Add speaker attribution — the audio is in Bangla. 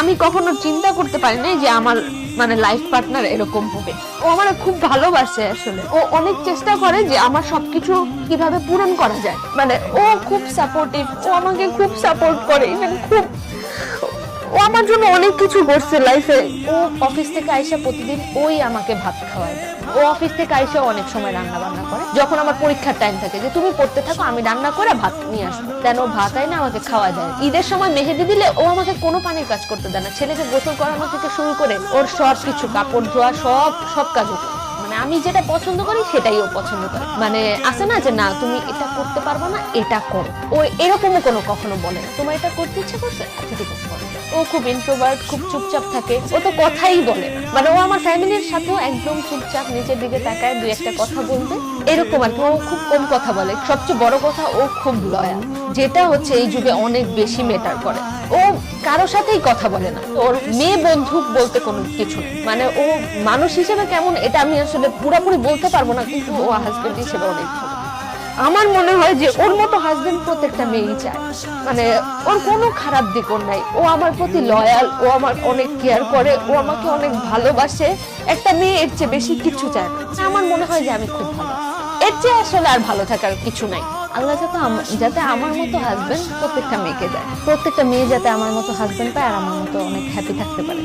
Speaker 1: আমি কখনো চিন্তা করতে পারি নাই যে আমার মানে লাইফ পার্টনার এরকম হবে। ও আমার খুব ভালোবাসে আসলে, ও অনেক চেষ্টা করে যে আমার সবকিছু কিভাবে পূরণ করা যায়। মানে ও খুব সাপোর্টিভ, ও আমাকে খুব সাপোর্ট করে, ইভেন খুব ও আমার জন্য অনেক কিছু করছে লাইফে। ও অফিস থেকে আইসা প্রতিদিন ওই আমাকে ভাত খাওয়ায়। ও অফিস থেকে আইসা অনেক সময় রান্না বান্না করে, যখন আমার পরীক্ষার টাইম থাকে যে তুমি পড়তে থাকো আমি রান্না করে ভাত নিয়ে আসবো, দেন ও ভাত আইনা আমাকে খাওয়া দেয়। ঈদের সময় মেহেদি দিলে ও আমাকে কোনো পানির কাজ করতে দেয় না, ছেলেকে গোসল করানো থেকে শুরু করে ওর সব কিছু, কাপড় ধোয়া, সব কাজ ও করে। মানে আমি যেটা পছন্দ করি সেটাই ও পছন্দ করে। মানে আছে না যে না তুমি এটা করতে পারবে না, এটা করো, ও এরকমও কখনো বলে না তোমার এটা করতে ইচ্ছে করছে, আচ্ছা ঠিক আছে করো। ও খুব ইন্ট্রোভার্ট, খুব চুপচাপ থাকে, ও তো কথাই বলে না। মানে ও আমার ফ্যামিলির সাথেও একদম চুপচাপ, নিচের দিকে তাকায়, দুই একটা কথা বলবে এরকম আর কি। ও খুব কম কথা বলে, সবচেয়ে বড় কথা ও খুব লয়াল, যেটা হচ্ছে এই যুগে অনেক বেশি ম্যাটার করে। ও কারো সাথেই কথা বলে না, ওর মেয়ে বন্ধু বলতে কোনো কিছু নেই। মানে ও মানুষ হিসেবে কেমন এটা আমি আসলে পুরোপুরি বলতে পারবো না, কিন্তু ও হাজবেন্ড হিসেবে অনেক ভালো। আমার মনে হয় যে ওর মতো হাজবেন্ড প্রত্যেকটা মেয়েই চায়। মানে ওর কোনো খারাপ দিক ওর নাই, ও আমার প্রতি লয়াল, ও আমার অনেক কেয়ার করে, ও আমাকে অনেক ভালোবাসে। একটা মেয়ে এর চেয়ে বেশি কিছু চায় না। আমার মনে হয় যে আমি খুব ভালো, এর চেয়ে আসলে আর ভালো থাকার কিছু নাই। আল্লাহ যাতে আমার মতো হাজবেন্ড প্রত্যেকটা মেয়েকে দেয়, প্রত্যেকটা মেয়ে যাতে আমার মতো হাজবেন্ড পায় আর আমার মতো অনেক হ্যাপি থাকতে পারে।